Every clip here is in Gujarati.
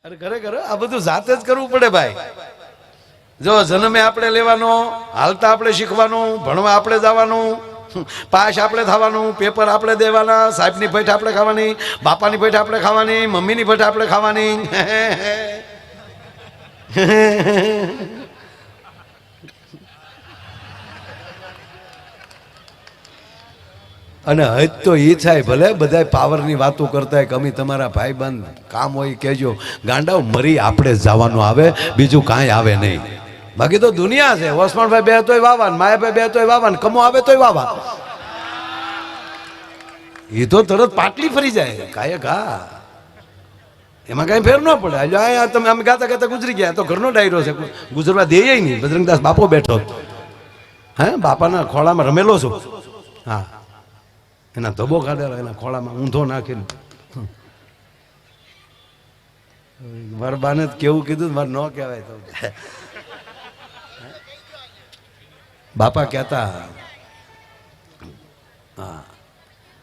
અરે ખરેખર આ બધું જાતે જ કરવું પડે ભાઈ. જો જન્મે આપણે લેવાનો, હાલતા આપણે શીખવાનું, ભણવા આપણે જવાનું, પાસ આપણે થવાનું, પેપર આપણે દેવાના, સાહેબની ભેટ આપણે ખાવાની, બાપાની ભેટ આપણે ખાવાની, મમ્મીની ભેટ આપણે ખાવાની. અને હજ તો એ થાય ભલે બધા પાવરની વાતો કરતા હોય કે અમે તમારા ભાઈબંધ કામ હોય કહેજો, ગાંડાઓ મરી આપણે જ જવાનું આવે, બીજું કાંઈ આવે નહીં. બાકી તો દુનિયા છે. ઓસમાણભાઈ બે તોય વાવાન, માયાભાઈ બે તોય વાવાન, કમો આવે તોય વાવા. એ તો તરત પાટલી ફરી જાય કાંઈ ઘા, એમાં કાંઈ ફેર ન પડે. અહીંયા તમે અમે ગાતા ગાતા ગુજરી ગયા તો ઘરનો ડાયરો છે, ગુજરવા દે નહીં. બજરંગદાસ બાપો બેઠો, હે બાપાના ખોળામાં રમેલો છું. હા, એના ધબો કાઢેલા, એના ખોળામાં ઊંધો નાખીને. મારા બાને કેવું કીધું, મારે ન કહેવાય તો. બાપા કહેતા, હા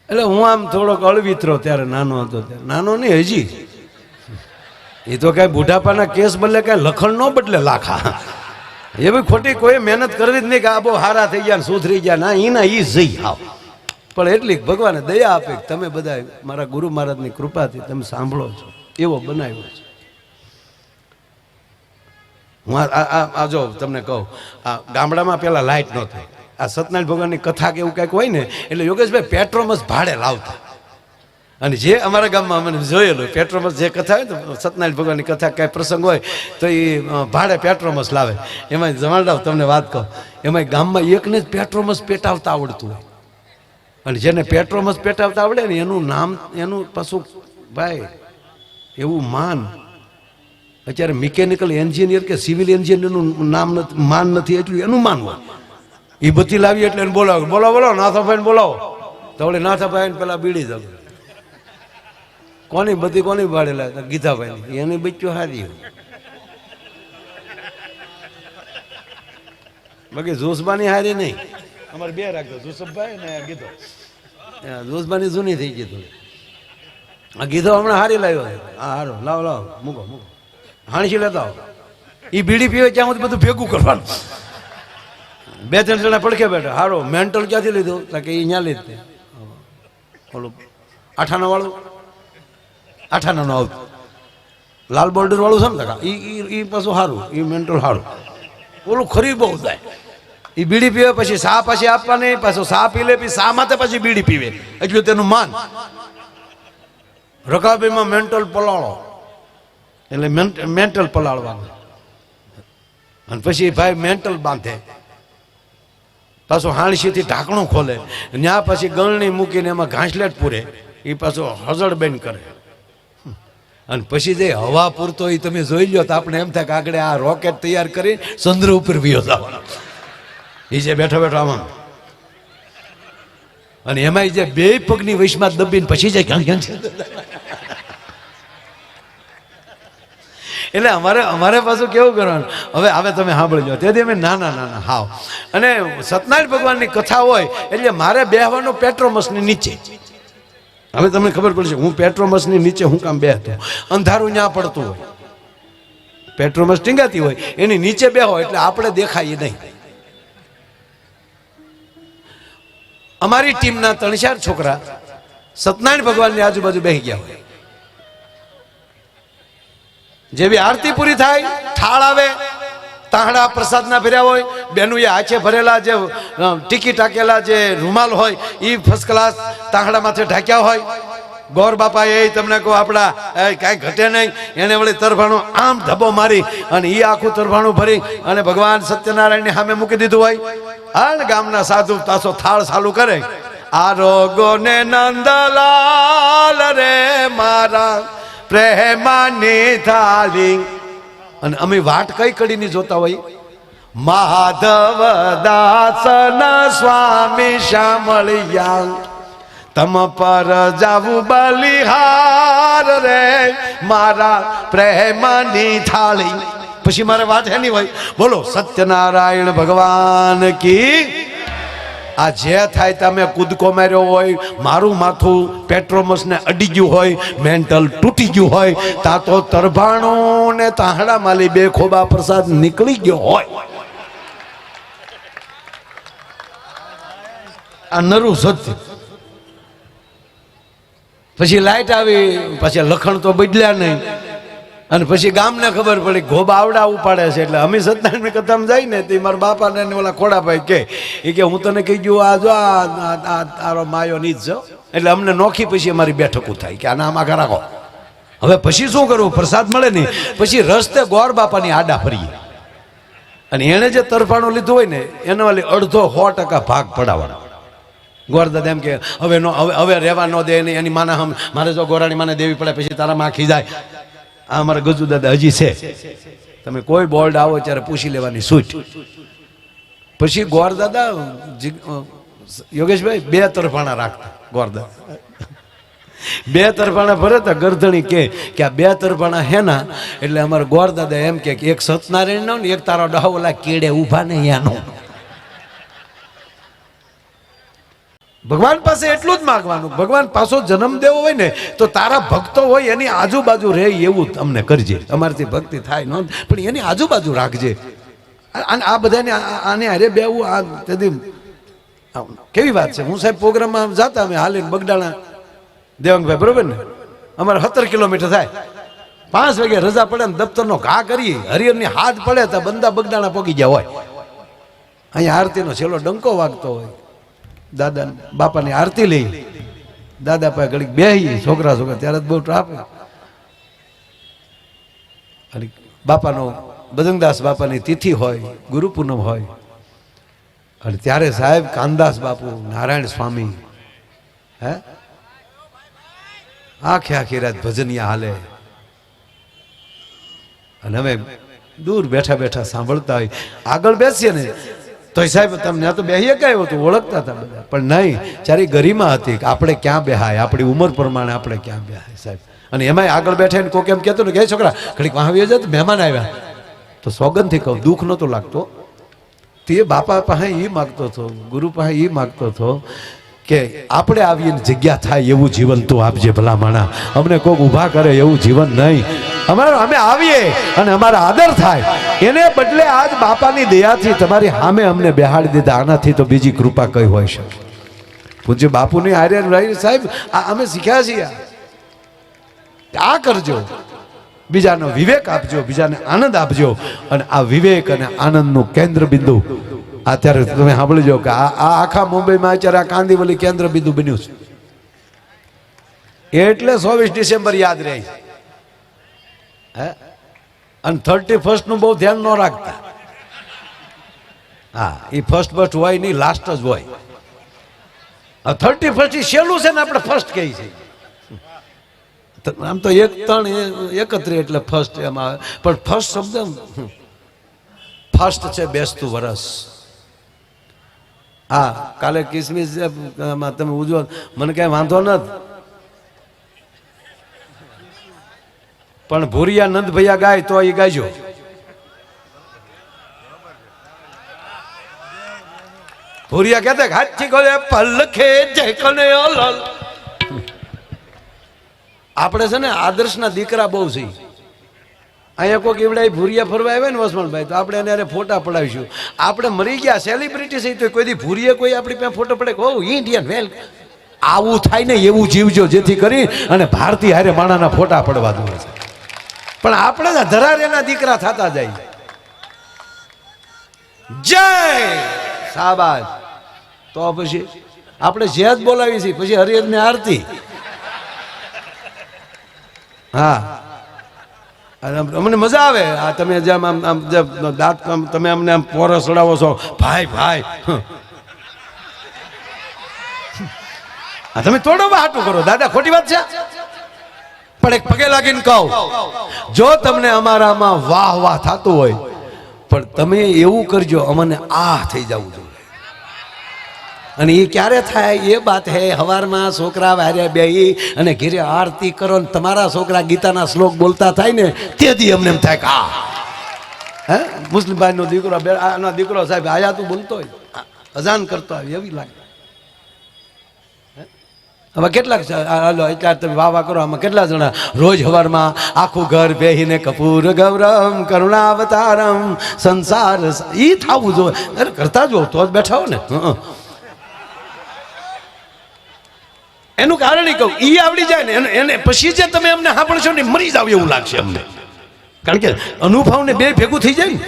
એટલે હું આમ થોડોક અળવિતરો ત્યારે નાનો હતો, ત્યારે નાનો નહીં હજી. એ તો કઈ બુઢાપાના કેસ બદલે કઈ લખણ ન બદલે લાખા. એ ભાઈ ખોટી કોઈ મહેનત કરવી જ નહીં કે આ બહુ હારા થઈ ગયા સુધરી ગયા. ના, એના ઈ જઈ આવ. પણ એટલી ભગવાને દયા આપે, તમે બધા મારા ગુરુ મહારાજની કૃપાથી તમે સાંભળો છો, એવો બનાવ્યો છે. હું આ જો તમને કહું, આ ગામડામાં પેલા લાઇટ ન થાય. આ સત્યનારાયણ ભગવાનની કથા કે એવું કંઈક હોય ને એટલે યોગેશભાઈ પેટ્રોમસ ભાડે લાવતા. અને જે અમારા ગામમાં મને જોયેલું પેટ્રોમસ જે કથા હોય ને સત્યનારાયણ ભગવાનની કથા કાંઈ પ્રસંગ હોય તો એ ભાડે પેટ્રોમસ લાવે. એમાં જમાડાવ તમને વાત કહું, એમાં ગામમાં એકને જ પેટ્રોમસ પેટાવતા આવડતું હોય. અને જેને પેટ્રોમસ પેટાવતા આવડે ને એનું નામ, એનું પાછું ભાઈ એવું માન. અત્યારે મિકેનિકલ એન્જિનિયર કે સિવિલ એન્જિનિયરનું નામ નથી, માન નથી, એટલું એનું માન હોય. એ બધી લાવી એટલે એને બોલાવો, બોલાવો બોલાવો નાથાભાઈને બોલાવો તો વળી નાથાભાઈને પેલા બીડી જાવ. કોની બધી કોની ભાડેલા? ગીધાભાઈ. એની બચ્ચું હારી હોય. બાકી જોશબાની હારી નહીં. અમારે બે રાખતો, જુસફભાઈ ને ગીધો. જોશબાની જૂની થઈ ગઈ થોડી. આ ગીધો હમણાં હારી લાવ્યો. હા હારો, લાવો લાવો, મૂકો મૂકો, હાણસી લેતા આવો. એ બીડી પીવે ત્યાં સુધી બધું ભેગું કરવાનું. બે ત્રણ જણા પડખે બેઠા. હારો મેન્ટલ ક્યાંથી લીધું? કે એ અહીંયા લીધું. ઓલું આઠાના વાળું, આઠાના નો આવતું લાલ બોર્ડર વાળું છે ને, એ પાછું સારું, એ મેન્ટલ સારું. ઓલું ખરી બહુ થાય. એ બીડી પીવે પછી સા પાછી આપવાની, પાછું સા પી લે, પછી સા માટે પછી બીડી પીવે, એટલું તેનું માન. રકાબીમાં મેન્ટલ પલાળો એટલે મેન્ટલ પલાળવાનું. અને પછી ભાઈ મેન્ટલ બાંધે, પાછું હાણસીથી ઢાંકણું ખોલે, ત્યાં પછી ગળણી મૂકીને એમાં ઘાસલેટ પૂરે, એ પાછું હજળ બેન કરે. અને પછી જે હવા પૂરતો એ તમે જોઈ લો તો આપણે એમ થાય કે આગળ આ રોકેટ તૈયાર કરી ચંદ્ર ઉપર વિયો જવાનો. એ જે બેઠો બેઠો આમાં, અને એમાં જે બે પગની વૈશમાં દબીને પછી જાય ક્યાં ક્યાં છે. એટલે અમારે પાછું કેવું કરવાનું, હવે તમે સાંભળજો. તેથી અમે નાના નાના હાવ. અને સત્યનારાયણ ભગવાનની કથા હોય એટલે મારે બેહવાનું પેટ્રોમસની નીચે. હવે તમને ખબર પડશે હું પેટ્રોમસની નીચે હું કામ બેહતો. અંધારું ત્યાં પડતું હોય, પેટ્રોમસ ટીંગાતી હોય, એની નીચે બેહો એટલે આપણે દેખાય નહીં. અમારી ટીમના 3-4 છોકરા સત્યનારાયણ ભગવાનની આજુબાજુ બેસી ગયા હોય. જેવી આરતી પૂરી થાય, થાળ આવે, તાહડા પ્રસાદના ભર્યા હોય, બેનું એ હાથે ભરેલા જે ટીકી ટાકેલા જે રૂમાલ હોય એ ફર્સ્ટ ક્લાસ તાહડા માથે ઢાંક્યા હોય. ગોર બાપા એ તમને કહો આપણા કાંઈ ઘટે નહીં, એને વળી તરભાણું આમ ધબ્બો મારી અને એ આખું તરભાણું ભરી અને ભગવાન સત્યનારાયણની સામે મૂકી દીધું હોય. હા, ગામના સાધુ તાસો થાળ ચાલુ કરે. આરોગો ને નંદલાલ રે મારા પ્રેમાની થાળી. અને અમે વાટ કઈ કડીની જોતા હોય? માધવ દાસન સ્વામી શામળિયા તમ પર જાવું બલિહાર રે મારા પ્રેમની થાળી. પછી મારે વાત એની હોય, બોલો સત્યનારાયણ ભગવાન કી. આ જે થાય તમે કૂદકો માર્યો હોય, મારું માથું પેટ્રોમસને અડી ગયું હોય, મેન્ટલ તૂટી ગયું હોય, તા તો તરભાણું ને તાહડા માલી બે ખોબા પ્રસાદ નીકળી ગયો હોય. આ નરું સત્ય. પછી લાઈટ આવી, પછી લખણ તો બદલ્યા નહીં, અને પછી ગામને ખબર પડી ગોબા આવડા ઉપાડે છે. એટલે અમે સત્યનારાયણ કથામાં જાય ને તે મારા બાપાને ઓલા ખોડાભાઈ કે હું તને કહી ગયું આ જો આરો માયો નીચ છો, એટલે અમને નોખી પછી અમારી બેઠકું થાય કે આના આમાં રાખો. હવે પછી શું કરવું? પ્રસાદ મળે નહીં. પછી રસ્તે ગોર બાપાની આડા ફરીએ, અને એણે જે તરફાણું લીધું હોય ને એને વાલી અડધો 100% ભાગ પડાવવાનો. ગોરદાદા એમ કે હવે રહેવા ન દે નહીં, એની માના મારે જો ગોરાણી માને દેવી પડે પછી તારા માં ખીજાય. આ અમારા ગજુ દાદા હજી છે, તમે કોઈ બોર્ડ આવો ત્યારે પૂછી લેવાની છૂટ. પછી ગોરદાદા યોગેશભાઈ 2 તરફાણા રાખતા. ગોરદાદા 2 તરફાણા ભરે તો ગરધણી કે આ 2 તરફાણા હેના, એટલે અમારા ગોરદાદા એમ કે એક સત્યનારાયણ નો ને એક તારો ડહોલા કેડે ઉભા ને યાનો. ભગવાન પાસે એટલું જ માગવાનું, ભગવાન પાછો જન્મ દેવો હોય ને તો તારા ભક્તો હોય એની આજુબાજુ રહે એવું અમને કરજે. અમારથી ભક્તિ થાય ન પણ એની આજુબાજુ રાખજે. આ બધાને આને અરે બેવું આ તેથી કેવી વાત છે. હું સાહેબ પ્રોગ્રામમાં જતા અમે હાલીને બગડાણા દેવાંગભાઈ બરોબર ને, અમારે 17 કિલોમીટર થાય. 5 વાગે રજા પડે ને દફતરનો ઘા કરીએ, હરિહરની હાથ પડે તો બંદા બગડાણા પોગી ગયા હોય. અહીંયા આરતીનો છેલ્લો ડંકો વાગતો હોય, દાદા બાપાની આરતી લઈ, દાદા પાસે ઘડીક બેહીએ છોકરા ત્યારે જ બહુ ટ્રાફિક. અને બાપાનો બજરંગદાસ બાપાની તિથિ હોય, ગુરુ પૂનમ હોય, અને ત્યારે સાહેબ કાનદાસ બાપુ, નારાયણ સ્વામી, હે આખી રાત ભજનિયા હાલે. અને અમે દૂર બેઠા બેઠા સાંભળતા હોય, આગળ બેસીએ ને તો સાહેબ તમને આ તો બેહીએ કયો તો ઓળખતા હતા બધા, પણ નહીં, ત્યારે ગરિમા હતી કે આપણે ક્યાં બેહાય, આપણી ઉંમર પ્રમાણે આપણે ક્યાં બેહાય સાહેબ. અને એમાંય આગળ બેઠા કોઈ કેમ કહેતો ને કે છોકરા ઘડીક વાહ આવી જાય, મહેમાન આવ્યા તો સોગંદથી કહું દુઃખ નહોતો લાગતો. તે બાપા પાસે એ માગતો હતો, ગુરુ પાસે એ માગતો હતો કે આપણે આવીને જગ્યા થાય એવું જીવન તું આપજે ભલા માણા, અમને કોઈક ઊભા કરે એવું જીવન નહીં. અમે આવીએ અને અમારા આદર થાય એને બદલે આજ બાપાની દયાથી તમારી સામે અમને બેહાડી દીધા. આનાથી તો બીજી કૃપા કઈ હોય શકે? પૂજ્ય બાપુની આર્યન રહી સાહેબ અમે શીખ્યા છીએ. આ કરજો, બીજાનો વિવેક આપજો, બીજાને આનંદ આપજો. અને આ વિવેક અને આનંદનું કેન્દ્ર બિંદુ અત્યારે તમે સાંભળજો કે આ આખા મુંબઈમાં અત્યારે આ કાંદીવલી કેન્દ્ર બિંદુ બન્યું છે. એટલે 24 ડિસેમ્બર યાદ રહે. હે અને 31st નું બહુ ધ્યાન ન રાખતા. હા એ ફર્સ્ટ હોય નહીં, લાસ્ટ જ હોય. 31st છેલ્લું છે ને આપણે ફર્સ્ટ કહી છે. આમ તો 1-3-31 એટલે ફર્સ્ટ એમાં આવે, પણ ફર્સ્ટ શબ્દ ફર્સ્ટ છે બેસતું વરસ. હા કાલે કિસમિસ તમે ઉજવો, મને કઈ વાંધો નથી, પણ ભૂરિયા નંદ ભૈયા ગાય તો એ ગાયજો. ભૂરિયા કહેતા હાથી ગોળે પલખે જય કને અલલ. આપણે છે ને આદર્શના દીકરા બહુ છે. અહીંયા કોઈ એવડા ભૂરિયા ફરવા આવે ને વસમણભાઈ તો આપણે એને ફોટા પડાવીશું. આપણે મરી ગયા સેલિબ્રિટી છે તો કોઈ દી ભૂરિયે કોઈ આપણી પાસે ફોટો પડે ઓ ઇન્ડિયન વેલ આવું થાય ને એવું જીવજો જેથી કરી અને ભારતીય હારે માણાના ફોટા પડવા દો છે. પણ આપણે ધરારેના દીકરા થતા જાય. જય શાબાશ. તો પછી આપણે જે જ બોલાવી છીએ પછી હરિહરની આરતી. હા અમને મજા આવે. આ તમે જેમ આમ દાંત તમે અમને આમ પોરસ ચડાવો છો ભાઈ ભાઈ, તમે તોડો હાટું કરો દાદા, ખોટી વાત છે. પણ એક પગે લાગીને કહો, જો તમને અમારામાં વાહ વાહ થતું હોય પણ તમે એવું કરજો અમને આ થઈ જવું જોઈએ. અને એ ક્યારે થાય એ વાત હે હવારમાં છોકરા વારે બેહી અને ઘેરે આરતી કરો ને તમારા છોકરા ગીતાના શ્લોક બોલતા થાય ને તેથી અમને એમ થાય કે આ હે મુસ્લિમ ભાઈ નો દીકરો આનો દીકરો સાહેબ આયા તું બોલતો હોય અજાન કરતો આવી એવી લાગે. હવે કેટલાક હાલો અત્યારે તમે વાહ કરો, આમાં કેટલા જણા રોજ સવારમાં આખું ઘર બેહીને કપૂર ગૌરમ કરુણાવતારમ સંસાર ઈ થવું જોઈએ. અરે કરતા જો તો જ બેઠા હો ને. એનું કારણ એ કહું, ઈ આવડી જાય ને એને પછી જે તમે અમને સાંભળશો ને મરી જાવ એવું લાગશે અમને, કારણ કે અનુભવ ને બે ભેગું થઈ જાય ને.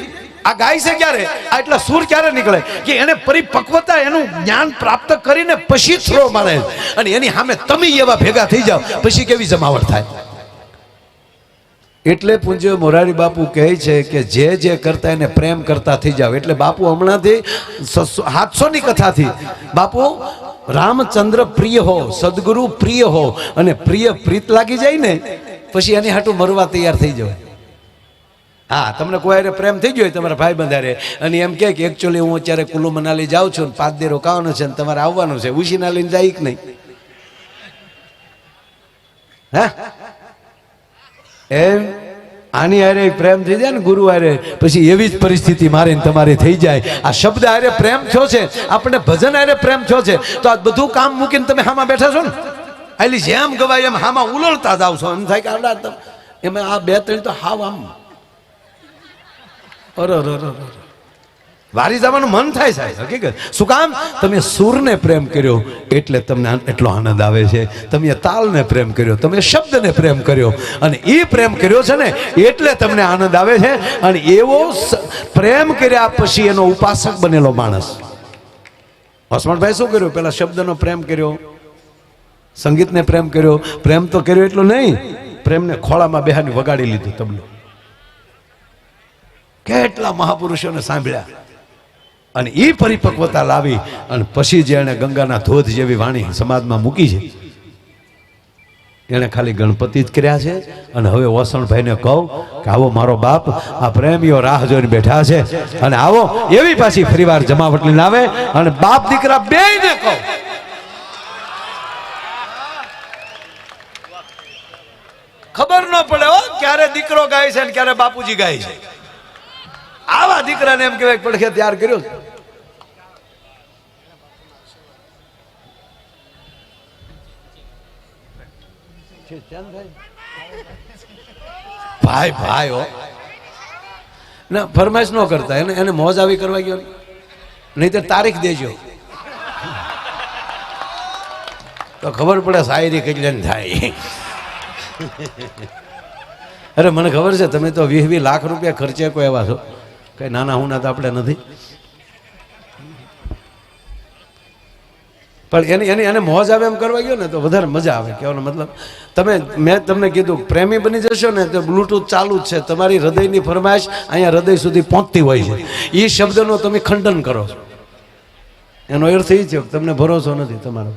આ ગાય છે ક્યારે, આ એટલા સૂર ક્યારે નીકળે કે એને પરિપક્વતા એનું જ્ઞાન પ્રાપ્ત કરીને પછી થ્રો મારે, અને એની સામે તમે એવા ભેગા થઈ જાવ પછી કેવી જમાવટ થાય. એટલે પૂજ્ય મોરારી બાપુ કહે છે કે જે કરતા એને પ્રેમ કરતા થઈ જાવ. એટલે બાપુ હમણાંથી 700ની કથાથી બાપુ રામચંદ્ર પ્રિય હો, સદગુરુ પ્રિય હો, અને પ્રિય પ્રીત લાગી જાય ને પછી એની હાટું મરવા તૈયાર થઈ જવાય. હા, તમને કોઈ હારે પ્રેમ થઈ ગયો તમારા ભાઈ બંધારે, અને એમ કે એકચ્યુઅલી હું અત્યારે કુલ્લુ મનાલી જાઉં છું ને 5 દી રોકાવાનું છે ને તમારે આવવાનું છે, ઉશીના લઈને જાય કે નહીં? હા, એમ આની હારે પ્રેમ થઈ જાય ને ગુરુ હારે, પછી એવી જ પરિસ્થિતિ મારે તમારી થઈ જાય. આ શબ્દ હારે પ્રેમ થયો છે, આપણે ભજન હારે પ્રેમ થયો છે, તો આ બધું કામ મૂકીને તમે હામાં બેઠા છો ને, આલી જેમ ગવાય એમ હામાં ઉલળતા જાવ છો. એમ થાય કે આવડા એમાં આ 2-3 તો હાવ આમ વારી જવાનું મન થાય સાહેબ. હકીકત શું કામ? તમે સૂરને પ્રેમ કર્યો એટલે તમને એટલો આનંદ આવે છે. તમે તાલને પ્રેમ કર્યો, તમે શબ્દને પ્રેમ કર્યો, અને એ પ્રેમ કર્યો છે ને એટલે તમને આનંદ આવે છે. અને એવો પ્રેમ કર્યા પછી એનો ઉપાસક બનેલો માણસ. હસમણભાઈ શું કર્યું? પેલા શબ્દનો પ્રેમ કર્યો, સંગીતને પ્રેમ કર્યો. પ્રેમ તો કર્યો એટલું નહીં, પ્રેમને ખોળામાં બેહાડી વગાડી લીધું તબલો. કેટલા મહાપુરુષોને સાંભળ્યા, અને એ પરિપક્વતા લાવી અને પછી જે એને ગંગાના ધોધ જેવી વાણી સમાજમાં મૂકી છે, એને ખાલી ગણપતિ જ કર્યા છે. અને હવે વસણભાઈને કહું કે આવો મારો બાપ, આ પ્રેમીઓ રાહ જોઈને બેઠા છે, અને આવો એવી પાછી ફરીવાર જમાવટ લઈને આવે, અને બાપ દીકરા બેયને કહું ખબર ન પડે હો ક્યારે દીકરો ગાય છે ને ક્યારે બાપુજી ગાય છે. આવા દીકરાને એમ કહેવાય પડખે તૈયાર કર્યો. ભાઈ ભાઈ હો ના, ફરમાઈશ ન કરતા, એને મોજ આવી કરવા ગયો, નહીં તો તારીખ દેજો તો ખબર પડે શાયરી કેટલી થાય. અરે મને ખબર છે તમે તો 20 લાખ રૂપિયા ખર્ચે કોઈ એવા છો, કઈ નાના હુના તો આપણે નથી. પણ એને મોજ આવે એમ કરવા ગયો ને તો વધારે મજા આવે. કહેવાનો મતલબ મેં તમને કીધું પ્રેમી બની જશો ને તો બ્લૂટૂથ ચાલુ જ છે, તમારી હૃદયની ફરમાઈશ અહીંયા હૃદય સુધી પહોંચતી હોય છે. એ શબ્દનો તમે ખંડન કરો છો, એનો અર્થ એ છે તમને ભરોસો નથી તમારો.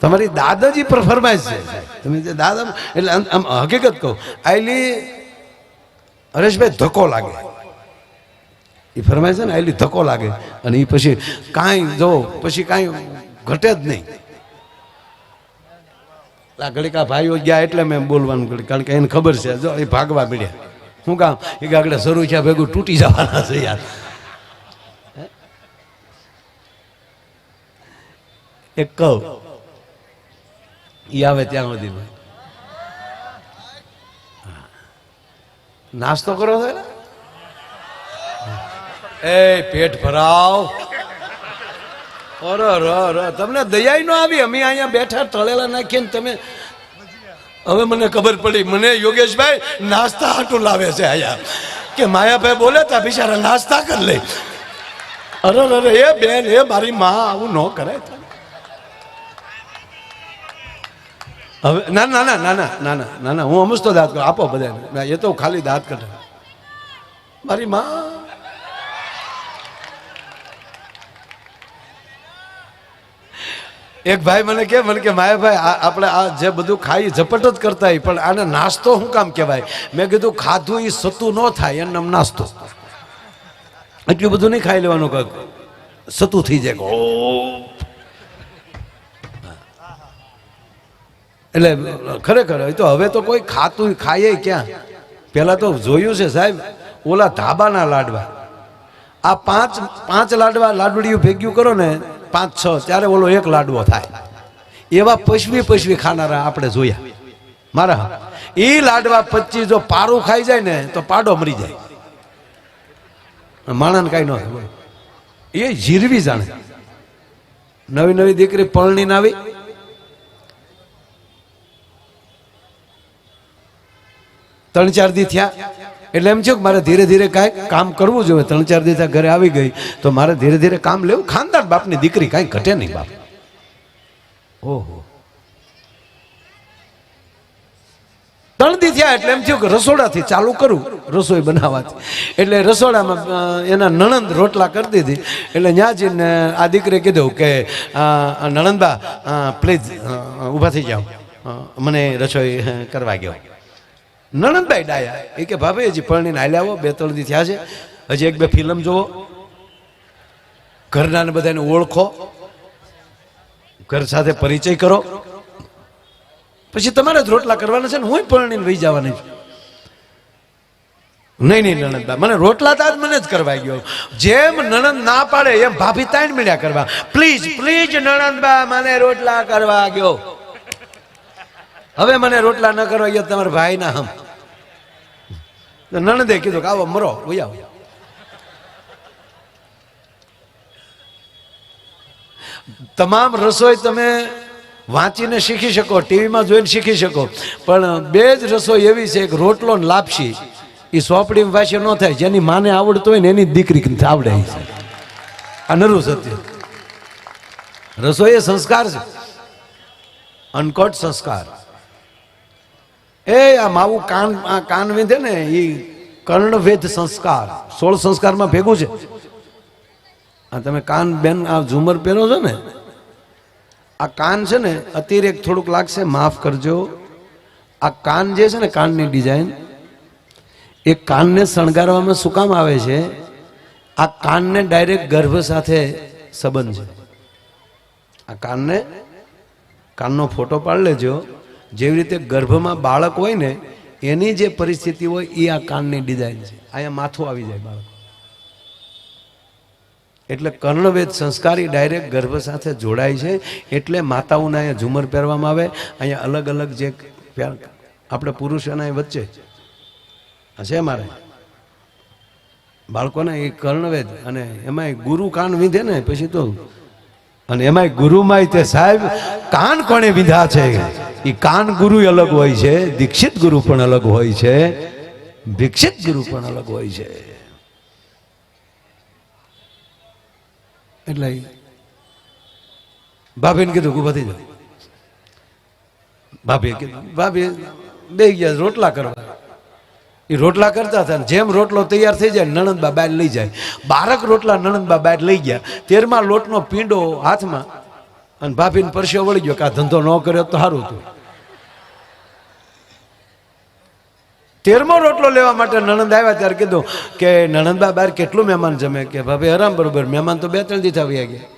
તમારી દાદાજી પર ફરમાઈશ છે. તમે જે દાદા એટલે આમ હકીકત કહું, આયલી હરેશભાઈ ધક્કો લાગે, એ ફરમાય છે ને આયલી ધક્કો લાગે, અને એ પછી કાંઈ જો પછી કાંઈ ઘટે જ નહીં. આ ઘડીકા ભાઈઓ ગયા એટલે મેં બોલવાનું ઘડી, કારણ કે એને ખબર છે જો એ ભાગવા મળ્યા. શું કામ? એ આગળ શરૂ થયા ભેગું તૂટી જવાના છે યાર. એક કહું ઈ આવે ત્યાં સુધી નાસ્તો કરો છો ને, એ પેટ ભરાવ. તમને દયા ન આવી? અમે અહીંયા બેઠા તળેલા નાખીને તમે, હવે મને ખબર પડી, મને યોગેશભાઈ નાસ્તા હાટું લાવે છે અહીંયા, કે માયાભાઈ બોલે તા બિચારા નાસ્તા કરી લે. અરે એ બેન, એ મારી માં આવું ન કરે. હવે ના ના ના ના ના ના ના ના, હું અમસ્તો દાંત કરું, આપો બધાને, એ તો ખાલી દાંત કાઢે. મારી માં એક ભાઈ મને કે માયાભાઈ આપણે આ જે બધું ખાઈ ઝપટ જ કરતા હોય, પણ આને નાસ્તો શું કામ કહેવાય? મેં કીધું ખાધું એ સતું ન થાય, એમ નાસ્તો. એટલું બધું નહીં ખાઈ લેવાનું, કાંક સતું થઈ જાય. એટલે ખરેખર એ તો હવે તો કોઈ ખાતું ખાય ક્યાં. પેલા તો જોયું છે સાહેબ, ઓલા ધાબાના લાડવા, આ પાંચ લાડવડીયું ભેગ્યું કરો ને 5-6 ત્યારે ઓલો એક લાડવો થાય. એવા પશવી ખાનારા આપણે જોયા મારા. એ લાડવા 25 જો પારું ખાઈ જાય ને તો પાડો મરી જાય, માણસ કઈ ન થાય. એ જીરવી જાણે. નવી દીકરી પરણીને આવી, ત્રણ ચાર દી થયા એટલે એમ છે કે મારે ધીરે ધીરે કાંઈક કામ કરવું જોઈએ. 3-4 દી ઘરે આવી ગઈ તો મારે ધીરે ધીરે કામ લેવું. ખાનદાન બાપની દીકરી કાંઈ ઘટે નહીં બાપ. ઓહો, 3 દી થયા એટલે એમ થયું કે રસોડાથી ચાલુ કરું, રસોઈ બનાવવાથી. એટલે રસોડામાં એના નણંદ રોટલા કરી દીધી. એટલે ત્યાં જઈને આ દીકરીએ કીધું કે નણંદબા પ્લીઝ ઊભા થઈ જાઓ, મને રસોઈ કરવા ગયો. નણંદભાઈ ડાયા એ કે ભાભી હજી પરણીને હાલ્યા આવો, 2-3 દી થયા છે, હજી 1-2 ફિલ્મ જોવો, ઘરના ને બધાને ઓળખો, ઘર સાથે પરિચય કરો, પછી તમારે જ રોટલા કરવાના છે ને હું પરણીને વહી જવાની છું. નહીં નણંદબા મને રોટલા તાજ મને જ કરવા ગયો. જેમ નણંદ ના પાડે એમ ભાભી તાણ મળ્યા કરવા. પ્લીઝ નણંદબા મને રોટલા કરવા ગયો. હવે મને રોટલા ન કરવા ગયો તમારા ભાઈ ના હમ. નણંદે કીધું કે આવો મરો વહી આવો. તમામ રસોઈ તમે વાંચીને શીખી શકો, ટીવીમાં જોઈને શીખી શકો, પણ 2 જ રસોઈ એવી છે કે રોટલો ને લાપસી. એ સોપડી ભાષા ન થાય. જેની માને આવડતો હોય ને એની દીકરી આવડે છે. આ નરું સત્ય. રસોઈ એ સંસ્કાર છે, અનકોટ સંસ્કાર. એ આ માવું કાન વિંધે ને એ કર્ણવેદ સંસ્કાર 16 સંસ્કારમાં ભેગું છે. આ તમે કાન બેન આ ઝુમર પહેરો છો ને, આ કાન છે ને અતિરેક થોડુંક લાગશે, માફ કરજો. આ કાન જે છે ને, કાનની ડિઝાઇન, એ કાનને શણગારવામાં શું કામ આવે છે? આ કાનને ડાયરેક્ટ ગર્ભ સાથે સંબંધ છે. આ કાનનો ફોટો પાડી લેજો. જેવી રીતે ગર્ભમાં બાળક હોય ને એની જે પરિસ્થિતિ હોય એ આ કાનની ડિઝાઇન છે. અહીંયા માથું આવી જાય બાળક. એટલે કર્ણવેદ સંસ્કારી ડાયરેક્ટ ગર્ભ સાથે જોડાય છે. એટલે માતાઓના અહીંયા ઝુમર પહેરવામાં આવે. અહીંયા અલગ અલગ જે આપણે પુરુષોના વચ્ચે છે મારે બાળકોને એ કર્ણવેદ, અને એમાંય ગુરુ કાન વિંધે ને પછી તો, અને એમાંય ગુરુમાંય તે સાહેબ કાન કોણે વિંધા છે? એ કાન ગુરુ અલગ હોય છે, દીક્ષિત ગુરુ પણ અલગ હોય છે, ભિક્ષિત ગુરુ પણ અલગ હોય છે. એટલે ભાભીને કીધું ઉભા થઈ જાઓ. ભાભીએ કીધું, ભાભી બે ગયા રોટલા કરવા. એ રોટલા કરતા હતા. જેમ રોટલો તૈયાર થઈ જાય નણંદબા બહાર લઈ જાય. 12 રોટલા નણંદબા બહાર લઈ ગયા. 13મા લોટનો પીંડો હાથમાં, અને ભાભીને પરસ્યો વળી ગયો કે આ ધંધો ન કર્યો તો સારું હતું. 13મો રોટલો લેવા માટે નણંદ આવ્યા ત્યારે કીધું કે નણંદબા બહાર કેટલું મહેમાન જમે? કે ભાભી આરામ બરોબર, મહેમાન તો 2-3 દી થયા ગયા.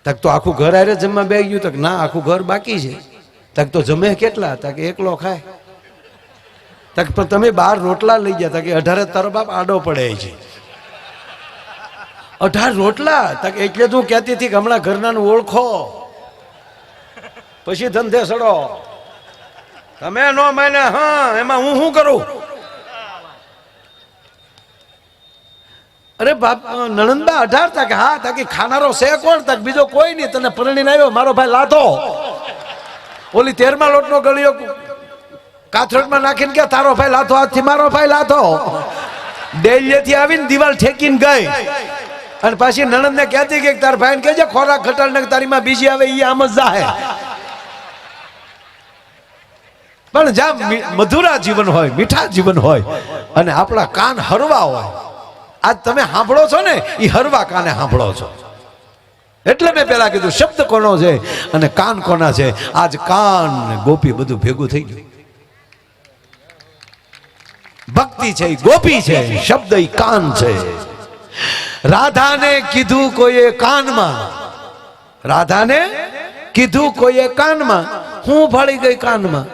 તક તો આખું ઘર આરે જમવા બે ગયું? તક ના, આખું ઘર બાકી છે. તક તો જમે કેટલા? તક એકલો ખાય. તક પણ તમે 12 રોટલા લઈ ગયા. તક 18 તારો બાપ આડો પડે છે. 18 રોટલા. તક એટલે તું કહેતી હતી કે હમણાં ઘરનાનું ઓળખો પછી ધંધે સડો. તમે નો માને. હા, એમાં હું શું કરું? અરે બાપ, નણંદબા 18 તક. હા, તાકી ખાનારો છે કોણ? તક બીજો કોઈ નહીં. તને પરણીને આવ્યો મારો ભાઈ લાધો. ઓલી 13મા લોટનો ગળિયો કાથરોટમાં નાખીને કે તારો ભાઈ લાધો, આજથી મારો ભાઈ લાધો. ડેલીએથી આવીને દિવાલ ઠેકીને ગઈ, અને પાછી નણંદને કહેતી કે તાર ભાઈને કહેજે ખોરાક ઘટાડને તારી માં બીજી આવે એ આમ જ જાહે. પણ જ્યાં મધુરા જીવન હોય, મીઠા જીવન હોય, અને આપણા કાન હરવા હોય, આજ તમે સાંભળો છો ને એ હરવા કાને સાંભળો છો. એટલે મેં પેલા કીધું શબ્દ કોનો છે અને કાન કોના છે. આજ કાન ને ગોપી બધું ભેગું થઈ ગયું. ભક્તિ છે એ ગોપી છે, શબ્દ એ કાન છે. રાધાને કીધું કોઈએ કાનમાં, રાધાને કીધું કોઈએ કાનમાં, હું ભળી ગઈ કાનમાં.